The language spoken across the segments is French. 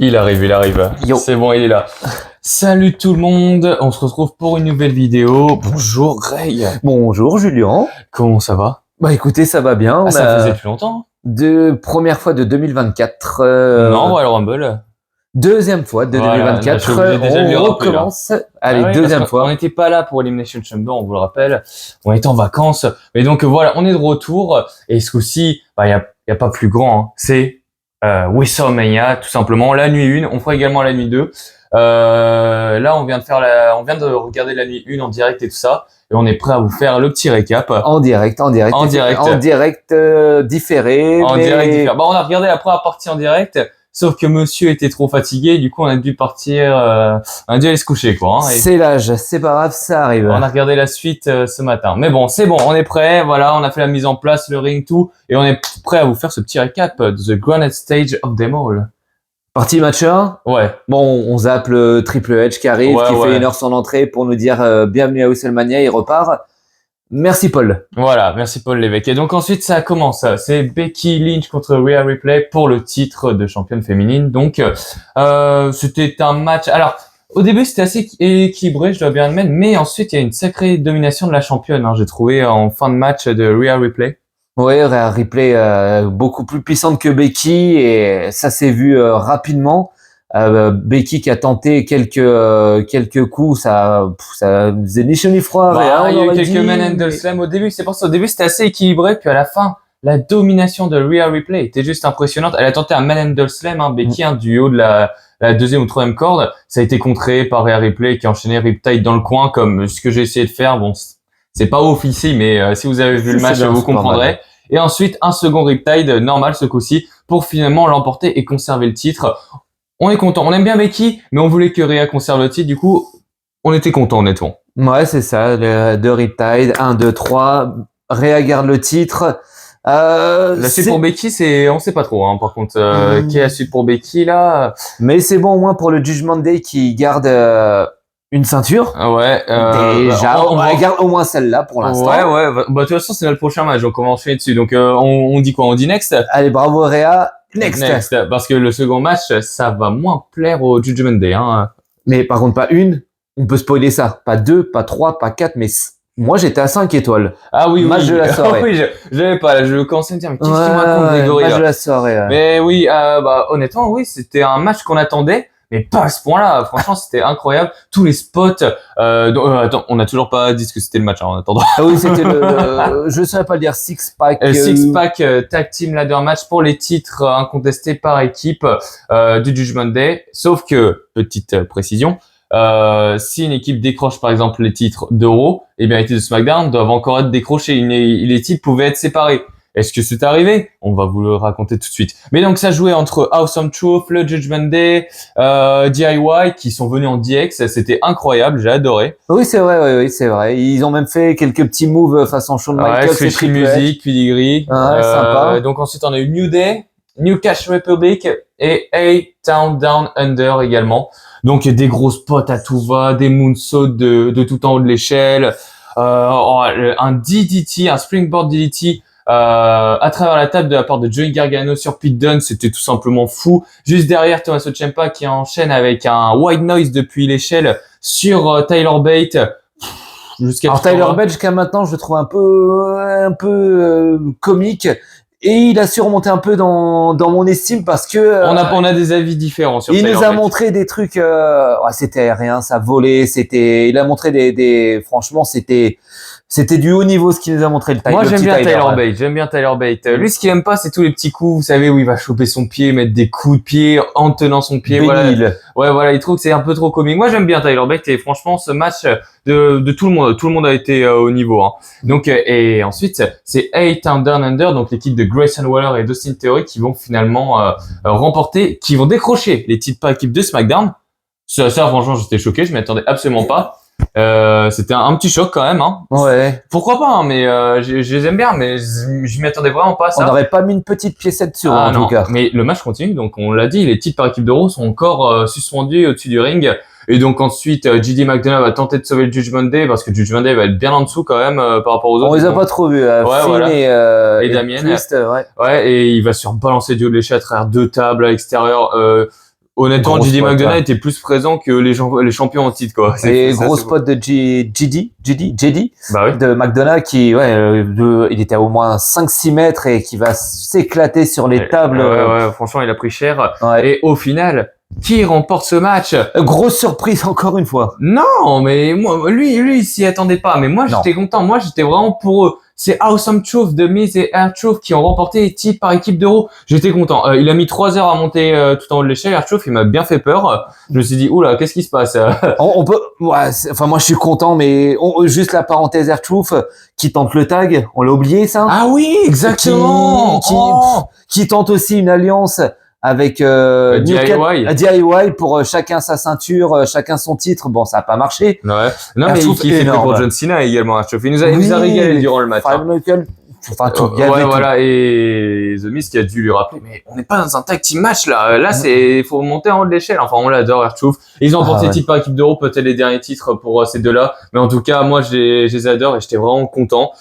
Il arrive. Yo. C'est bon, il est là. Salut tout le monde, on se retrouve pour une nouvelle vidéo. Bonjour Greg. Bonjour Julien. Comment ça va? Bah écoutez, ça va bien. Ça faisait plus longtemps. Première fois de 2024. Non, Royal Rumble. Deuxième fois de Voilà, 2024. là, j'ai déjà le On rappeler, recommence. Allez, oui, deuxième parce fois. On n'était pas là pour Elimination Chamber, on vous le rappelle. On était en vacances. Mais donc voilà, on est de retour. Et ce coup-ci, y a pas plus grand. Hein. C'est WrestleMania, tout simplement. La nuit 1. On fera également la nuit 2. Là, on vient de regarder la nuit 1 en direct et tout ça. Et on est prêt à vous faire le petit récap. En direct. En direct. Différé. En direct différé. Bon, on a regardé la première partie en direct. Sauf que monsieur était trop fatigué, du coup on a dû partir, on a dû aller se coucher quoi. Hein, c'est l'âge, c'est pas grave, ça arrive. On a regardé la suite ce matin. Mais bon, c'est bon, on est prêt, voilà, on a fait la mise en place, le ring, tout, et on est prêt à vous faire ce petit récap de The Grandest Stage of them all. Partie match 1. Ouais. Bon, on zappe le Triple H qui arrive, fait une heure sans entrée pour nous dire bienvenue à WrestleMania, il repart. Merci Paul. Voilà, merci Paul Lévesque. Et donc ensuite ça commence, c'est Becky Lynch contre Rhea Ripley pour le titre de championne féminine. Donc c'était un match. Alors au début c'était assez équilibré, je dois bien admettre, mais ensuite il y a une sacrée domination de la championne. Hein, j'ai trouvé en fin de match de Rhea Ripley. Oui, Rhea Ripley beaucoup plus puissante que Becky et ça s'est vu rapidement. Becky qui a tenté quelques coups, ça faisait ni chaud ni froid. Il y a eu quelques manhandle slam au début, c'est pour ça au début c'était assez équilibré, puis à la fin la domination de Rhea Ripley était juste impressionnante. Elle a tenté un manhandle slam, hein, Becky, du haut de la deuxième ou troisième corde, ça a été contré par Rhea Ripley qui a enchaîné Riptide dans le coin comme ce que j'ai essayé de faire. Bon, c'est pas ouf ici, mais si vous avez vu le match, vous comprendrez. Et ensuite un second Riptide normal ce coup-ci pour finalement l'emporter et conserver le titre. On est content, on aime bien Becky, mais on voulait que Rhea conserve le titre, du coup, on était content honnêtement. Ouais, c'est ça, deux Riptide, 1, 2, 3, Rhea garde le titre. La suite pour Becky, on sait pas trop, hein, par contre, qui est la suite pour Becky, là? Mais c'est bon au moins pour le Judgment Day qui garde une ceinture. Ouais, déjà, on garde au moins celle-là pour l'instant. Ouais, de toute façon, c'est notre prochain match, donc on va enchaîner dessus. Donc, on dit quoi? On dit next? Allez, bravo Rhea. Next. Parce que le second match, ça va moins plaire au Judgment Day, hein. Mais par contre, pas une. On peut spoiler ça. Pas 2, pas 3, pas 4, mais moi, j'étais à 5 étoiles. Ah oui, match de la soirée. Oui, j'avais pas, là, je commençais à me dire, mais qu'est-ce qu'il me raconte, Grégory? Match de la soirée. Mais oui, honnêtement, oui, c'était un match qu'on attendait. Mais pas à ce point-là, franchement, c'était incroyable. Tous les spots. Attends, on n'a toujours pas dit ce que c'était le match, hein, en attendant. Ah oui, c'était je ne saurais pas le dire, six-pack. Six-pack tag team ladder match pour les titres incontestés par équipe du Judgment Day. Sauf que, petite précision, si une équipe décroche par exemple les titres d'Euro, et bien les titres de SmackDown doivent encore être décrochés. Les titres pouvaient être séparés. Est-ce que c'est arrivé? On va vous le raconter tout de suite. Mais donc ça jouait entre Awesome Truth, le Judgment Day, DIY qui sont venus en DX. C'était incroyable, j'ai adoré. Oui, c'est vrai, oui, c'est vrai. Ils ont même fait quelques petits moves façon Shawn Michaels et Triple Music, Pedigree. Sympa. Donc ensuite on a eu New Day, New Cash Republic et A-Town Down Under également. Donc des gros spots à tout va, des moonsaults de tout en haut de l'échelle, un DDT, un Springboard DDT. À travers la table de la part de Johnny Gargano sur Pete Dunne, c'était tout simplement fou. Juste derrière, Tommaso Ciampa qui enchaîne avec un white noise depuis l'échelle sur Tyler Bate. Alors Tyler Bate jusqu'à maintenant, je le trouve un peu comique. Et il a su remonter un peu dans mon estime parce que on a des avis différents sur il Tyler nous a Bate. Montré des trucs c'était aérien, ça volait, il a montré franchement c'était du haut niveau ce qu'il nous a montré le Tyler. Moi j'aime bien Tyler Bate. Lui ce qu'il aime pas c'est tous les petits coups, vous savez où il va choper son pied, mettre des coups de pied en tenant son pied. Voilà, il trouve que c'est un peu trop comique. Moi j'aime bien Tyler Bate et franchement ce match de tout le monde a été au niveau, hein. Donc et ensuite c'est A-Town Down Under, donc l'équipe de Grayson Waller et Dustin Theory qui vont finalement remporter, qui vont décrocher les titres par équipe de SmackDown. Ça franchement j'étais choqué, je m'y attendais absolument pas. C'était un petit choc quand même, hein. Ouais. Pourquoi pas, hein, mais je les aime bien, mais je m'y attendais vraiment pas à ça. On n'aurait pas mis une petite piécette sur en tout cas. Mais le match continue, donc on l'a dit, les titres par équipe d'Euro sont encore suspendus au-dessus du ring. Et donc ensuite, JD McDonough va tenter de sauver le Judgment Day parce que Judgment Day va être bien en dessous quand même par rapport aux autres. On les a pas trop vus, Finn et Damien. Twist, ouais, et il va se balancer du haut de l'échelle à travers deux tables à l'extérieur. honnêtement, Gros JD spot, McDonough ouais. était plus présent que les champions en titre, quoi. Et ça, gros c'est spot de JD Bah oui. de McDonough qui, il était à au moins 5-6 mètres et qui va s'éclater sur les tables. Ouais, franchement, il a pris cher. Ouais. Et au final, qui remporte ce match? Grosse surprise encore une fois. Non, mais moi, lui, il s'y attendait pas. Mais moi, Non. j'étais content. Moi, j'étais vraiment pour eux. C'est Awesome Truth de Miz et R-Truth qui ont remporté titre par équipe d'Euro. J'étais content. Il a mis 3 heures à monter tout en haut de l'échelle. R-Truth, il m'a bien fait peur. Je me suis dit, oula, qu'est-ce qui se passe? On peut, ouais, enfin moi je suis content, mais juste la parenthèse R-Truth qui tente le tag, on l'a oublié ça. Ah oui, exactement. Qui tente aussi une alliance avec DIY pour chacun sa ceinture, chacun son titre. Bon, ça a pas marché. Ouais. Non, mais R-Truth qui fait énorme. pour John Cena également. R-Truth. Il nous a régalé durant le match. Enfin, tout, il y avait Ouais, tout. voilà, et The Miz qui a dû lui rappeler, mais on n'est pas dans un tag team match là. Là, faut monter en haut de l'échelle. Enfin, on l'adore, R-Truth. Ils ont remporté titre par équipe d'Euro, peut-être les derniers titres pour ces deux-là. Mais en tout cas, moi, je les adore et j'étais vraiment content.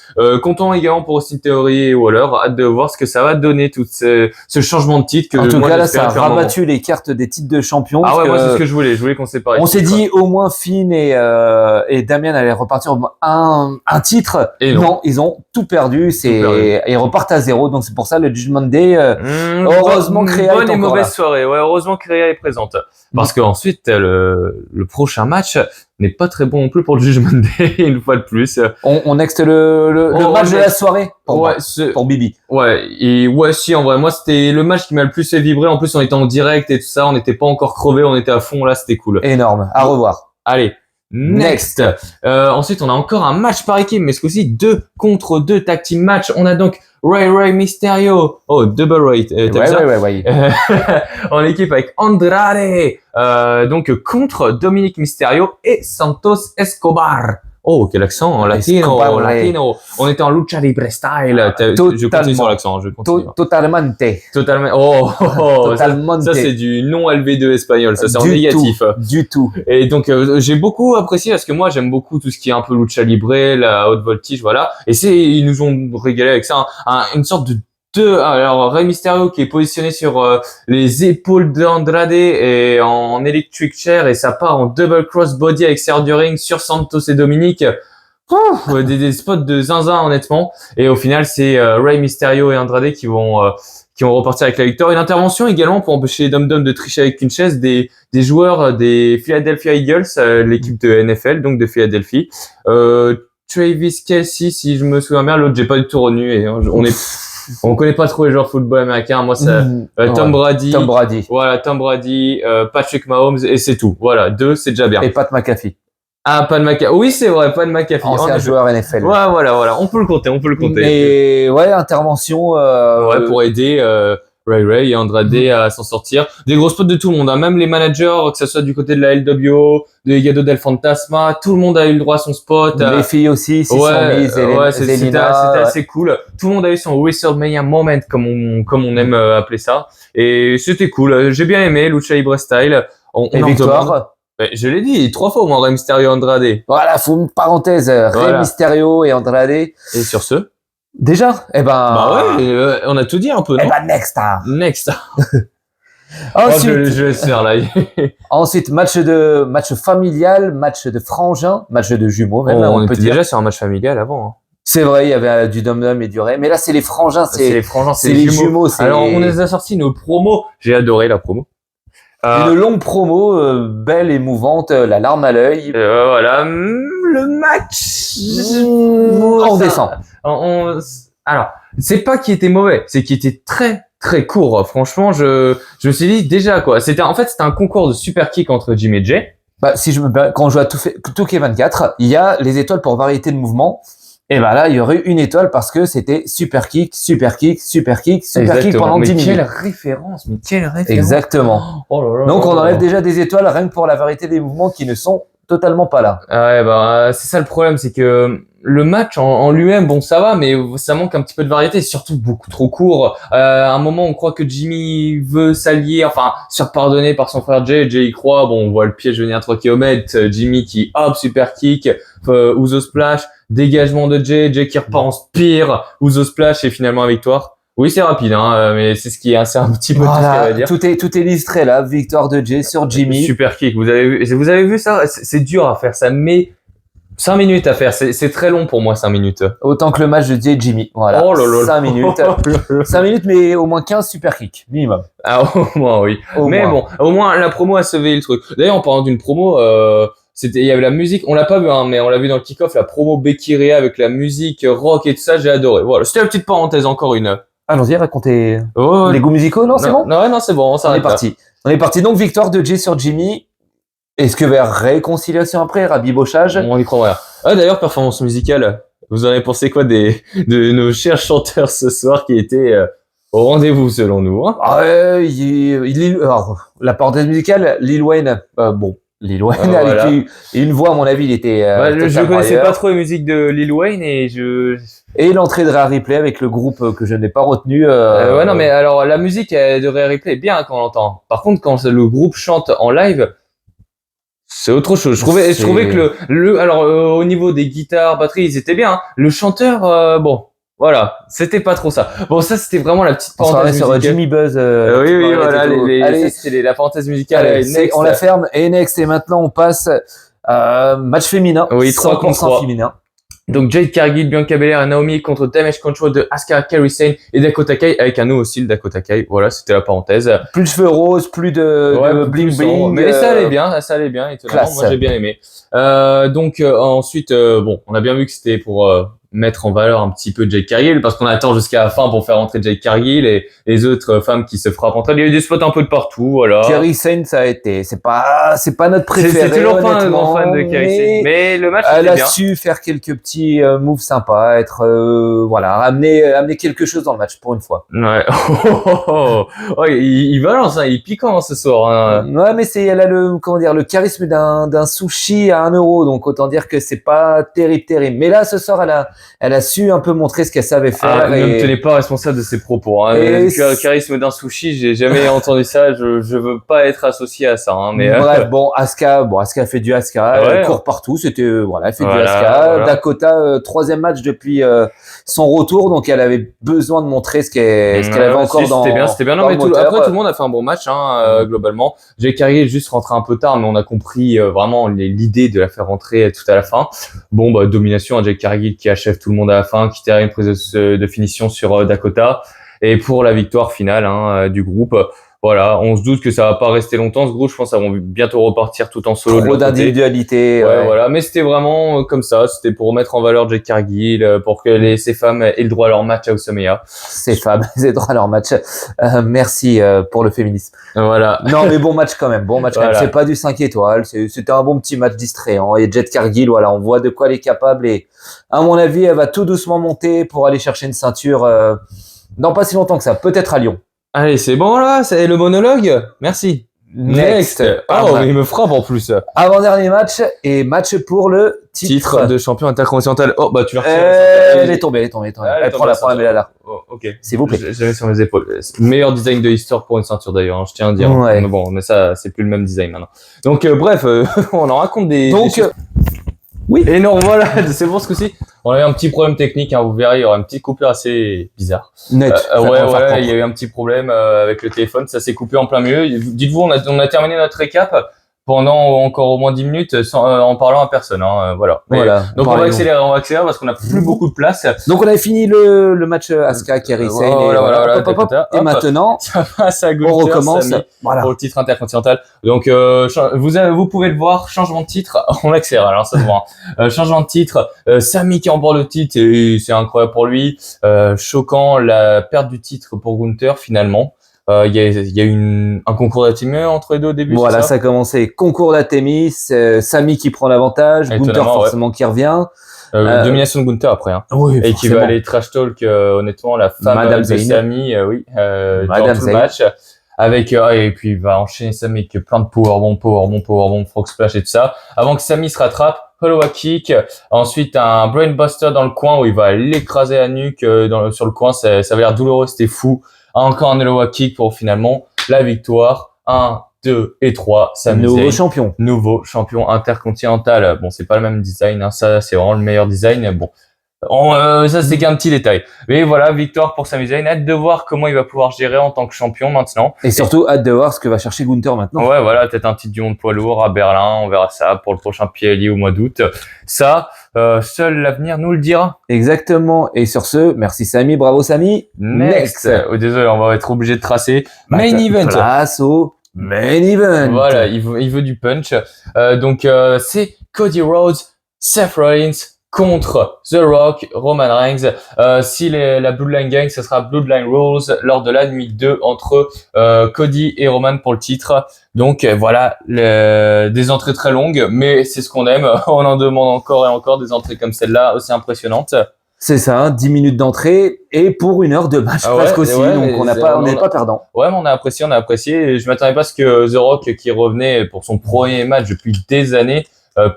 Content également pour Austin Theory et Waller. Hâte de voir ce que ça va donner, tout ce changement de titre. Que En tout moi, cas, là, j'espère ça a depuis un moment. rabattu les cartes des titres de champion. Ah parce ouais, que moi, c'est ce que je voulais. Je voulais qu'on sépare. on s'est dit au moins Finn et Damien allaient repartir au moins un titre. Et non, ils ont tout perdu. Ils repartent à zéro. Donc c'est pour ça le Judgment Day. Heureusement que Rhea est bonne et encore mauvaise là. soirée. Ouais, heureusement que Rhea est présente. Parce que ensuite le prochain match n'est pas très bon non plus pour le Judgment Day une fois de plus. On next le match de la soirée pour moi, Ouais, pour Bibi. Ouais, et ouais, si, en vrai, moi, c'était le match qui m'a le plus fait vibrer. En plus, on était en direct et tout ça, on n'était pas encore crevés, on était à fond, là, c'était cool. Énorme. À revoir. Allez, next. Ensuite, on a encore un match par équipe, mais ce coup-ci, 2 contre 2 tag team match. On a donc Rey Mysterio. Oh, double rate. Ouais. En équipe avec Andrade. Donc, contre Dominic Mysterio et Santos Escobar. Oh, quel accent, latino. On était en lucha libre style. Je continue sur l'accent, je continue. Totalement. Totalement. Ça c'est du non LV2 espagnol, ça c'est en Du négatif. Du tout. Et donc j'ai beaucoup apprécié parce que moi j'aime beaucoup tout ce qui est un peu lucha libre, la haute voltige, voilà. Et ils nous ont régalé avec ça, une sorte de alors Rey Mysterio qui est positionné sur les épaules d'Andrade et en electric chair et ça part en double crossbody avec Sarah du ring sur Santos et Dominique. Des spots de zinzin honnêtement. Et au final c'est Rey Mysterio et Andrade qui vont repartir avec la victoire. Une intervention également pour empêcher les dom-dom de tricher avec une chaise des joueurs des Philadelphia Eagles, l'équipe de NFL donc de Philadelphie. Travis Kelce si je me souviens bien, l'autre j'ai pas du tout retenu et on connaît pas trop les joueurs de football américains. Moi, ça, Tom Brady. Voilà, Tom Brady, Patrick Mahomes, et c'est tout. Voilà, 2, c'est déjà bien. Et Pat McAfee. Ah, Pat McAfee. Oui, c'est vrai, Pat McAfee. Ancien joueur NFL. Ouais, voilà. On peut le compter. Et ouais, intervention. Ouais, pour aider Ray et Andrade à s'en sortir. Des gros spots de tout le monde, hein. Même les managers, que ce soit du côté de la LWO, de Legado del Fantasma, tout le monde a eu le droit à son spot. Les filles aussi, c'était assez cool. Tout le monde a eu son WrestleMania moment, comme on aime appeler ça. Et c'était cool. J'ai bien aimé Lucha Libre Style. Et victoire. Je l'ai dit 3 fois au moins, Rey Mysterio Andrade. Voilà, faut une parenthèse. Rey Mysterio et Andrade. Et sur ce? Déjà? Bah ouais, on a tout dit un peu, non? Next. Ensuite, je vais se faire là. Ensuite, match familial, match de frangin, match de jumeaux même. On était déjà sur un match familial avant. Hein. C'est vrai, il y avait du dom-dom et du Rey. Mais là, c'est les frangins, c'est les jumeaux. Alors, on les a sorti nos promos. J'ai adoré la promo. Une longue promo, belle, émouvante, la larme à l'œil. Voilà, le match. On descend. Alors, c'est pas qu'il était mauvais, c'est qu'il était très très court. Franchement, je me suis dit déjà quoi. C'était un concours de super kick entre Jim et Jay. Bah quand on joue à 2K24, il y a les étoiles pour variété de mouvement. Et ben là, il y aurait une étoile parce que c'était super kick pendant 10 minutes. Quelle référence. Exactement. Donc on enlève déjà des étoiles rien que pour la variété des mouvements qui ne sont totalement pas là. Ouais, c'est ça le problème, c'est que le match en lui-même, bon, ça va, mais ça manque un petit peu de variété, surtout beaucoup trop court. À un moment, on croit que Jimmy veut s'allier, se faire pardonner par son frère Jay. Jay y croit. Bon, on voit le piège venir à 3 km. Jimmy qui, super kick, Uso splash, dégagement de Jay qui repart en spear, Uso splash et finalement la victoire. Oui, c'est rapide, hein, mais c'est ce qui est, c'est un petit peu tout ce qu'elle va Voilà, dire. tout est illustré là. Victoire de Jay sur Jimmy. Super kick. Vous avez vu ça? C'est dur à faire. Ça met 5 minutes à faire. C'est très long pour moi, 5 minutes. Autant que le match de Jay et Jimmy. Voilà. Oh là là. 5 minutes. Oh là là. 5 minutes, mais au moins 15 super kicks, minimum. Ah, au moins, oui. Au Mais moins. bon, au moins, la promo a sauvé le truc. D'ailleurs, en parlant d'une promo, il y avait la musique, on l'a pas vu, hein, mais on l'a vu dans le kick-off, la promo Becky Rhea avec la musique rock et tout ça, j'ai adoré. Voilà, c'était la petite parenthèse, encore une. Allons-y, racontez Oh, les goûts musicaux. Non, c'est bon. non, c'est bon, on On est s'arrête là. parti. On est parti. Donc, victoire de Jay sur Jimmy. Est-ce que vers réconciliation après, rabibochage? On y croit rien. Ah, d'ailleurs, performance musicale. Vous en avez pensé quoi de nos chers chanteurs ce soir qui étaient au rendez-vous selon nous, hein? Ah, alors, la parenthèse musicale, Lil Wayne. Lil Wayne, Voilà. avec une voix, à mon avis, il était. Je totalement connaissais ailleurs. pas trop les musiques de Lil Wayne et Et l'entrée de Rhea Ripley avec le groupe que je n'ai pas retenu. ouais, non, mais alors la musique de Rhea Ripley est bien quand on l'entend. Par contre, quand le groupe chante en live, c'est autre chose. Je trouvais que alors au niveau des guitares, batteries, ils étaient bien, hein. Le chanteur, bon, voilà, c'était pas trop ça. Bon, ça c'était vraiment la petite On s'en parenthèse sur musicale. Jimmy Buzz. Oui, oui, voilà, Allez, ça, c'était la parenthèse musicale. allez, Next. on la ferme. Et next, et maintenant on passe match féminin. Oui, 3 contre 100% 3. féminin. Donc Jade Cargill, Bianca Belair et Naomi contre Damage Control de Asuka, Kairi Sane et Dakota Kai avec un nouveau style Dakota Kai. Voilà, c'était la parenthèse. Plus de cheveux roses, plus de bling plus bling. mais ça allait bien, étonnamment. classe. Moi j'ai bien aimé. Donc ensuite, bon, on a bien vu que c'était pour mettre en valeur un petit peu Jade Cargill parce qu'on attend jusqu'à la fin pour faire rentrer Jade Cargill et les autres femmes qui se frappent entre elles. Il y a eu des spots un peu de partout, voilà. Kairi Sane, ça a été. C'est pas notre préféré. C'est toujours pas un honnêtement, grand fan de Kairi Sane, mais le match elle était a bien. su faire quelques petits moves sympas, être voilà, amener quelque chose dans le match pour une fois. Ouais. Oh, il balance, hein, il est piquant ce soir. Hein. Ouais, mais elle a le charisme d'un sushi à 1 euro, donc autant dire que c'est pas terrible. Mais là, ce soir, elle a su un peu montrer ce qu'elle savait faire. Ne me tenez pas responsable de ses propos. Hein. Le charisme d'un sushi, j'ai jamais entendu ça. Je veux pas être associé à ça. Hein, mais bref, bon, Asuka fait du Asuka, ouais, elle court partout, c'était voilà, elle fait du voilà, Asuka. voilà. Dakota, 3e match depuis son retour, donc elle avait besoin de montrer ce qu'elle avait encore dans. C'était bien. Non, mais après, tout le monde a fait un bon match, hein, globalement. Jay Cargill est juste rentré un peu tard, mais on a compris vraiment l'idée de la faire rentrer tout à la fin. Bon, bah, domination, Jay Cargill qui achève tout le monde à la fin, qui termine une prise de finition sur Dakota. Et pour la victoire finale du groupe, voilà, on se doute que ça va pas rester longtemps ce groupe. Je pense qu'ils vont bientôt repartir tout en solo. Trop d'individualité. Ouais, voilà. Mais c'était vraiment comme ça. C'était pour mettre en valeur Jade Cargill, pour que ces femmes aient le droit à leur match à Osameya. Ces femmes aient le droit à leur match. Merci pour le féminisme. Voilà. Non, mais bon match quand même. Bon match quand Voilà. même. C'est pas du 5 étoiles. C'était un bon petit match distrayant. Et Jade Cargill, voilà, on voit de quoi elle est capable. Et à mon avis, elle va tout doucement monter pour aller chercher une ceinture dans pas si longtemps que ça. Peut-être à Lyon. Allez, c'est bon là, c'est le monologue. Merci. Next. Oh, il me frappe en plus. Avant-dernier match et match pour le titre de champion intercontinental. Oh, bah tu l'as retiré. Elle est tombée. Elle prend la pointe, elle est là. Oh, ok. S'il vous plaît. Je l'ai sur mes épaules. Meilleur design de l'histoire pour une ceinture d'ailleurs, hein, je tiens à dire. Ouais. Mais bon, mais ça, c'est plus le même design maintenant. Donc, bref, on en raconte des. Donc, des oui. Et non, voilà, c'est bon ce coup-ci. On a eu un petit problème technique, hein, vous verrez, il y aura une petite coupure assez bizarre. net. Ouais, il y a eu un petit problème avec le téléphone, ça s'est coupé en plein milieu. Dites-vous, on a terminé notre récap pendant encore au moins 10 minutes en parlant à personne. Hein, voilà. Donc on va accélérer parce qu'on n'a plus beaucoup de place. Donc on avait fini le match Asuka, Kairi Sane et maintenant ça passe à Gunther, on recommence pour le titre intercontinental. Donc vous pouvez le voir, changement de titre, on accélère alors ça se voit. Changement de titre, Sami qui emporte le titre et c'est incroyable pour lui. Choquant la perte du titre pour Gunther finalement. Il y a eu un concours d'Atimé entre les deux au début. Voilà, ça a commencé. Concours d'Atémis, Sami qui prend l'avantage, Gunther forcément qui revient. Domination de Gunther après. Hein. Oui, et qui va aller trash talk, honnêtement, la femme Madame de Sami, dans tout le match. Avec, et puis il va enchaîner Sami avec plein de powerbomb, frog splash et tout ça. Avant que Sami se rattrape, Hollow kick. Ensuite, un brainbuster dans le coin où il va l'écraser à nuque sur le coin. Ça avait l'air douloureux, c'était fou. Encore un Hollow kick pour finalement la victoire. 1, 2 et 3. Sami Zayn, nouveau champion intercontinental. Bon, c'est pas le même design, hein. Ça, c'est vraiment le meilleur design. Bon, Ça, c'est qu'un petit détail. Mais voilà, victoire pour Sami Zayn. Hâte de voir comment il va pouvoir gérer en tant que champion maintenant. Et surtout, hâte de voir ce que va chercher Gunther maintenant. Ouais, voilà, peut-être un titre du monde poids lourd à Berlin. On verra ça pour le prochain PLI au mois d'août. Ça, seul l'avenir nous le dira. Exactement. Et sur ce, merci Sami, bravo Sami. Next. Oh, désolé, on va être obligé de tracer. Main event. Place au main event. Voilà, il veut du punch. Donc, c'est Cody Rhodes, Seth Rollins contre The Rock, Roman Reigns. Si la Bloodline Gang, ce sera Bloodline Rules lors de la nuit 2 entre Cody et Roman pour le titre. Donc voilà, des entrées très longues, mais c'est ce qu'on aime. On en demande encore et encore des entrées comme celle-là, aussi impressionnantes. C'est ça, 10 minutes d'entrée et pour 1 heure de match presque aussi, donc on n'est pas perdant. Ouais, mais on a apprécié. Et je m'attendais pas à ce que The Rock, qui revenait pour son premier match depuis des années,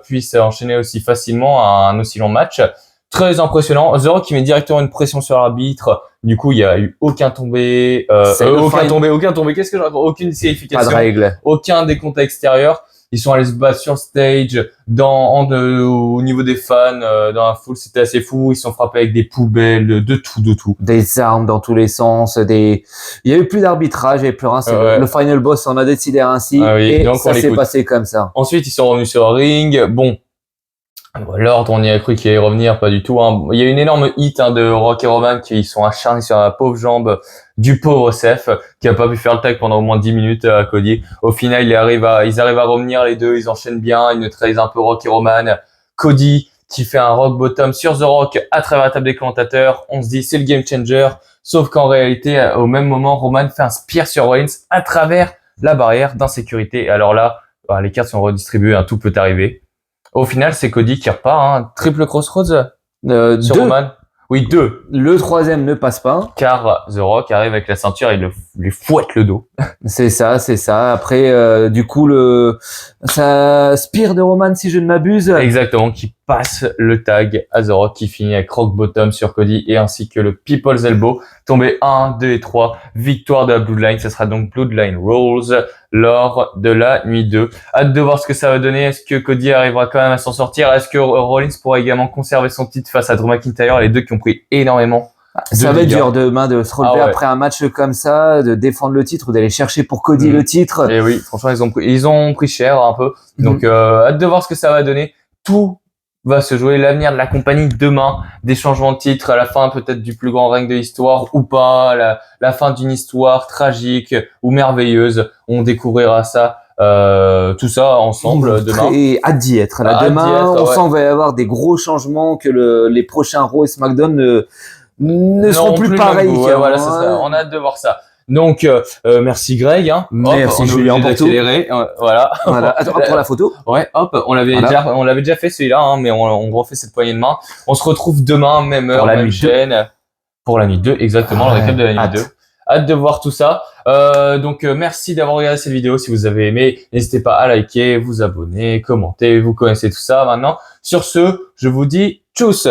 puisse enchaîner aussi facilement un aussi long match. Très impressionnant. The Rock qui met directement une pression sur l'arbitre. Du coup, il y a eu aucun tombé, aucun tombé. Qu'est-ce que je raconte? Aucune disqualification. Pas de règle. Aucun décompte extérieur. Ils sont allés se battre sur stage, au niveau des fans, dans la foule, c'était assez fou. Ils se sont frappés avec des poubelles, de tout. Des armes dans tous les sens, il y a eu plus d'arbitrage, il y avait plus rien. C'est le final boss en a décidé ainsi, et donc ça s'est passé comme ça. Ensuite, ils sont revenus sur le ring. Bon, l'ordre, on y a cru qu'il allait revenir, pas du tout. Hein. Il y a une énorme hit de Rock et Roman qui sont acharnés sur la pauvre jambe du pauvre Seth, qui a pas pu faire le tag pendant au moins 10 minutes à Cody. Au final, ils arrivent à revenir les deux, ils enchaînent bien, ils neutralisent un peu Rock et Roman. Cody qui fait un rock bottom sur The Rock à travers la table des commentateurs. On se dit c'est le game changer, sauf qu'en réalité, au même moment, Roman fait un spear sur Rollins à travers la barrière d'insécurité. Alors là, les cartes sont redistribuées, tout peut arriver. Au final, c'est Cody qui repart, triple crossroads sur Roman. Oui, 2. Le troisième ne passe pas. Car The Rock arrive avec la ceinture et lui fouette le dos. C'est ça. Après, du coup, ça spear de Roman, si je ne m'abuse. Exactement, qui passe le tag à The Rock, qui finit avec rock bottom sur Cody et ainsi que le People's Elbow. Tombé 1, 2 et 3. Victoire de la Bloodline. Ce sera donc Bloodline Rules lors de la nuit 2. Hâte de voir ce que ça va donner. Est-ce que Cody arrivera quand même à s'en sortir? Est-ce que Rollins pourra également conserver son titre face à Drew McIntyre? Les deux qui ont pris énormément. Ça va être dur demain de se relever après un match comme ça, de défendre le titre ou d'aller chercher pour Cody le titre. Et oui, franchement, ils ont pris cher un peu. Donc, hâte de voir ce que ça va donner. Tout va se jouer, l'avenir de la compagnie demain, des changements de titre, à la fin peut-être du plus grand règne de l'histoire ou pas, la fin d'une histoire tragique ou merveilleuse. On découvrira ça. Tout ça ensemble demain. Et hâte d'y être. Là, demain, on sent qu'il va y avoir des gros changements, que les prochains Raw et SmackDown ne seront plus pareils. Voilà, c'est ça. On a hâte de voir ça. Donc, merci Greg. Merci Julien pour tout. Voilà. Attends, pour la photo. Ouais, hop, on l'avait déjà fait celui-là, mais on refait cette poignée de main. On se retrouve demain, même heure, même chaîne. Pour la nuit 2, exactement, le récap de la nuit 2. Hâte de voir tout ça. Donc merci d'avoir regardé cette vidéo. Si vous avez aimé, n'hésitez pas à liker, vous abonner, commenter. Vous connaissez tout ça maintenant. Sur ce, je vous dis tchuss.